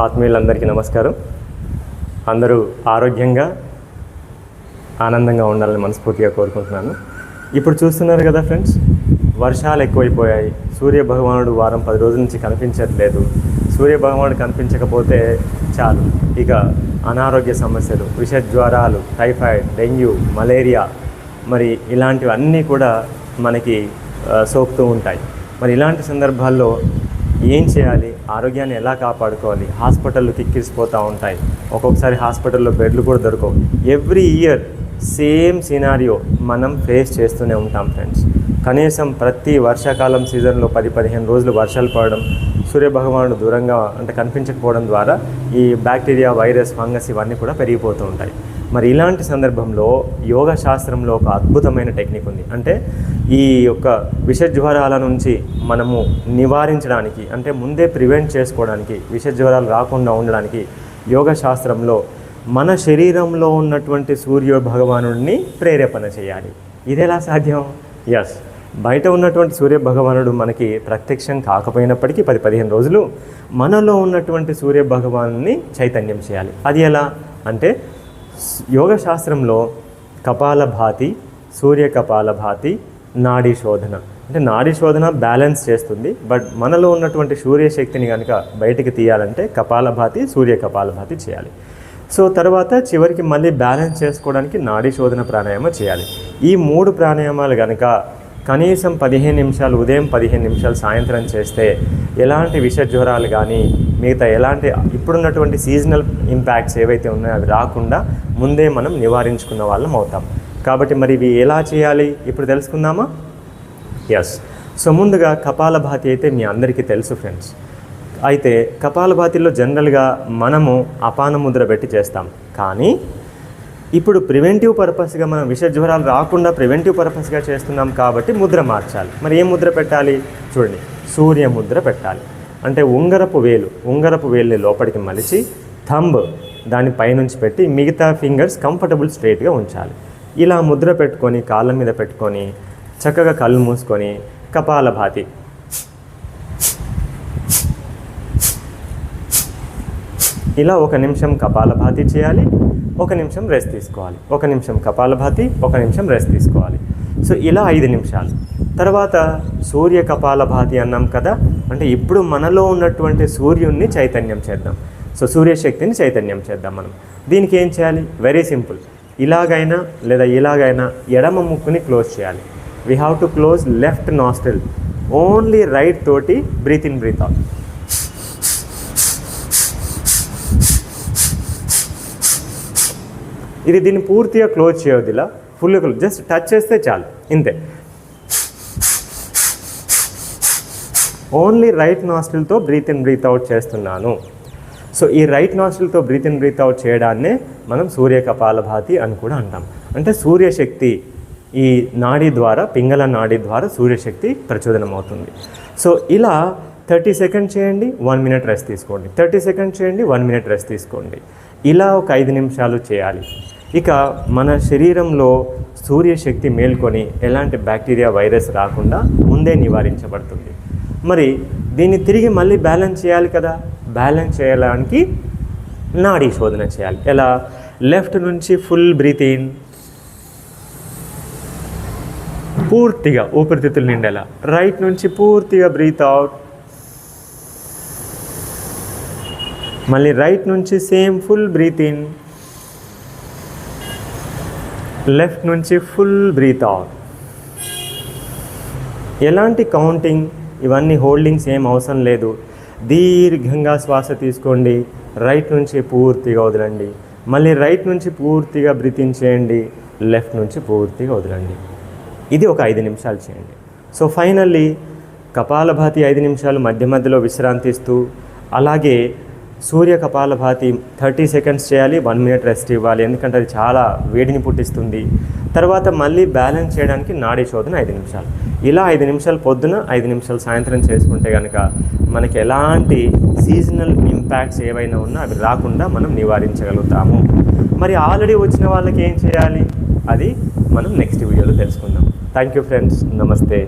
ఆత్మీయులందరికీ నమస్కారం. అందరూ ఆరోగ్యంగా ఆనందంగా ఉండాలని మనస్ఫూర్తిగా కోరుకుంటున్నాను. ఇప్పుడు చూస్తున్నారు కదా ఫ్రెండ్స్, వర్షాలు ఎక్కువైపోయాయి. సూర్య భగవానుడు వారం 10 రోజుల నుంచి కనిపించట్లేదు. సూర్య భగవానుడు కనిపించకపోతే చాలు, ఇక అనారోగ్య సమస్యలు, విష జ్వరాలు, టైఫాయిడ్, డెంగ్యూ, మలేరియా, మరి ఇలాంటివన్నీ కూడా మనకి సోకుతూ ఉంటాయి. మరి ఇలాంటి సందర్భాల్లో ఏం చేయాలి, ఆరోగ్యాన్ని ఎలా కాపాడుకోవాలి? హాస్పిటల్లో కిక్కిరిసిపోతూ ఉంటాయి. ఒక్కొక్కసారి హాస్పిటల్లో బెడ్లు కూడా దొరకవు. ఎవ్రీ ఇయర్ సేమ్ సినారియో మనం ఫేస్ చేస్తూనే ఉంటాం ఫ్రెండ్స్. కనీసం ప్రతి వర్షాకాలం సీజన్లో 10-15 రోజులు వర్షాలు పడడం, సూర్యభగవానుడు దూరంగా అంటే కనిపించకపోవడం ద్వారా ఈ బ్యాక్టీరియా, వైరస్, ఫంగస్ ఇవన్నీ కూడా పెరిగిపోతూ ఉంటాయి. మరి ఇలాంటి సందర్భంలో యోగ శాస్త్రంలో ఒక అద్భుతమైన టెక్నిక్ ఉంది. అంటే ఈ యొక్క విష జ్వరాల నుంచి మనము నివారించడానికి, అంటే ముందే ప్రివెంట్ చేసుకోవడానికి, విష జ్వరాలు రాకుండా ఉండడానికి యోగ శాస్త్రంలో మన శరీరంలో ఉన్నటువంటి సూర్య భగవానుడిని ప్రేరేపణ చేయాలి. ఇది ఎలా సాధ్యం? ఎస్, బయట ఉన్నటువంటి సూర్య భగవానుడు మనకి ప్రత్యక్షం కాకపోయినప్పటికీ 10-15 రోజులు మనలో ఉన్నటువంటి సూర్య భగవానుని చైతన్యం చేయాలి. అది ఎలా అంటే యోగ శాస్త్రంలో కపాలభాతి, సూర్య కపాలభాతి, నాడీ శోధన. అంటే నాడీ శోధన బ్యాలెన్స్ చేస్తుంది, బట్ మనలో ఉన్నటువంటి సూర్యశక్తిని కనుక బయటికి తీయాలంటే కపాలభాతి, సూర్య కపాలభాతి చేయాలి. సో తర్వాత చివరికి మళ్ళీ బ్యాలెన్స్ చేసుకోవడానికి నాడీ శోధన ప్రాణాయామం చేయాలి. ఈ 3 ప్రాణాయామాలు కనుక కనీసం 15 నిమిషాలు ఉదయం, 15 నిమిషాలు సాయంత్రం చేస్తే ఎలాంటి విష జ్వరాలు కానీ మిగతా ఎలాంటి ఇప్పుడున్నటువంటి సీజనల్ ఇంపాక్ట్స్ ఏవైతే ఉన్నాయో అవి రాకుండా ముందే మనం నివారించుకున్న వాళ్ళం అవుతాం. కాబట్టి మరి ఇవి ఎలా చేయాలి ఇప్పుడు తెలుసుకుందామా? ఎస్. సో ముందుగా కపాలభాతి అయితే మీ అందరికీ తెలుసు ఫ్రెండ్స్. అయితే కపాలభాతిలో జనరల్గా మనము అపాన ముద్ర పెట్టి చేస్తాం. కానీ ఇప్పుడు ప్రివెంటివ్ పర్పస్గా మనం విష జ్వరాలు రాకుండా ప్రివెంటివ్ పర్పస్గా చేస్తున్నాం కాబట్టి ముద్ర మార్చాలి. మరి ఏం ముద్ర పెట్టాలి? చూడండి, సూర్య ముద్ర పెట్టాలి. అంటే ఉంగరపు వేలుని లోపలికి మలిచి థంబ్ దాని పైనుంచి పెట్టి మిగతా ఫింగర్స్ కంఫర్టబుల్ స్ట్రైట్గా ఉంచాలి. ఇలా ముద్ర పెట్టుకొని కాళ్ళ మీద పెట్టుకొని చక్కగా కళ్ళు మూసుకొని కపాలభాతి ఇలా 1 నిమిషం కపాలభాతి చేయాలి, 1 నిమిషం రెస్ట్ తీసుకోవాలి. 1 నిమిషం కపాలభాతి, 1 నిమిషం రెస్ట్ తీసుకోవాలి. సో ఇలా 5 నిమిషాలు. తర్వాత సూర్య కపాలభాతి అన్నాం కదా, అంటే ఇప్పుడు మనలో ఉన్నటువంటి సూర్యుడిని చైతన్యం చేద్దాం. సో సూర్యశక్తిని చైతన్యం చేద్దాం మనం. దీనికి ఏం చేయాలి? Very simple. ఇలాగైనా లేదా ఇలాగైనా ఎడమ ముక్కుని క్లోజ్ చేయాలి. We have to close left nostril. Only right తోటి బ్రీత్ ఇన్, బ్రీత్ అవుట్. ఇది దీన్ని పూర్తిగా క్లోజ్ చేయవద్దు, ఇలా ఫుల్గా క్లోజ్, జస్ట్ టచ్ చేస్తే చాలు, ఇంతే. ఓన్లీ రైట్ నాస్ట్రిల్తో బ్రీత్ ఇన్, బ్రీత్ అవుట్ చేస్తున్నాను. సో ఈ రైట్ నాస్ట్రిల్తో బ్రీత్ ఇన్, బ్రీత్ అవుట్ చేయడాన్నే మనం సూర్య కపాలభాతి అని కూడా అంటాం. అంటే సూర్యశక్తి ఈ నాడీ ద్వారా, పింగళ నాడీ ద్వారా సూర్యశక్తి ప్రచోదనం అవుతుంది. సో ఇలా 30 సెకండ్స్ చేయండి, 1 మినిట్ రెస్ట్ తీసుకోండి. 30 సెకండ్స్ చేయండి, 1 మినిట్ రెస్ట్ తీసుకోండి. ఇలా ఒక 5 నిమిషాలు చేయాలి. ఇక మన శరీరంలో సూర్యశక్తి మేల్కొని ఎలాంటి బ్యాక్టీరియా, వైరస్ రాకుండా ముందే నివారించబడుతుంది. మరి దీన్ని తిరిగి మళ్ళీ బ్యాలెన్స్ చేయాలి కదా. బ్యాలెన్స్ చేయడానికి నాడీ శోధన చేయాలి. ఎలా? లెఫ్ట్ నుంచి ఫుల్ బ్రీత్ ఇన్, పూర్తిగా ఊపిరితిత్తులు నిండేలా. రైట్ నుంచి పూర్తిగా బ్రీత్ అవుట్. మళ్ళీ రైట్ నుంచి same full breath in, left నుంచి ఫుల్ బ్రీత్ అవుట్. ఎలాంటి కౌంటింగ్, ఇవన్నీ హోల్డింగ్స్ ఏం అవసరం లేదు. దీర్ఘంగా శ్వాస తీసుకోండి, రైట్ నుంచి పూర్తిగా వదలండి. మళ్ళీ రైట్ నుంచి పూర్తిగా బ్రీత్ ఇన్ చేయండి, లెఫ్ట్ నుంచి పూర్తిగా వదలండి. ఇది ఒక 5 నిమిషాలు చేయండి. సో ఫైనల్లీ కపాలభాతి 5 నిమిషాలు మధ్య మధ్యలో విశ్రాంతిస్తూ, అలాగే సూర్య కపాలభాతి 30 సెకండ్స్ చేయాలి, 1 మినిట్ రెస్ట్ ఇవ్వాలి, ఎందుకంటే అది చాలా వేడిని పుట్టిస్తుంది. తర్వాత మళ్ళీ బ్యాలెన్స్ చేయడానికి నాడీ శోధన 5 నిమిషాలు. ఇలా 5 నిమిషాలు పొద్దున, 5 నిమిషాలు సాయంత్రం చేసుకుంటే కనుక మనకి ఎలాంటి సీజనల్ ఇంపాక్ట్స్ ఏవైనా ఉన్నా అవి రాకుండా మనం నివారించగలుగుతాము. మరి ఆల్రెడీ వచ్చిన వాళ్ళకి ఏం చేయాలి, అది మనం నెక్స్ట్ వీడియోలో తెలుసుకుందాం. Thank you friends. నమస్తే.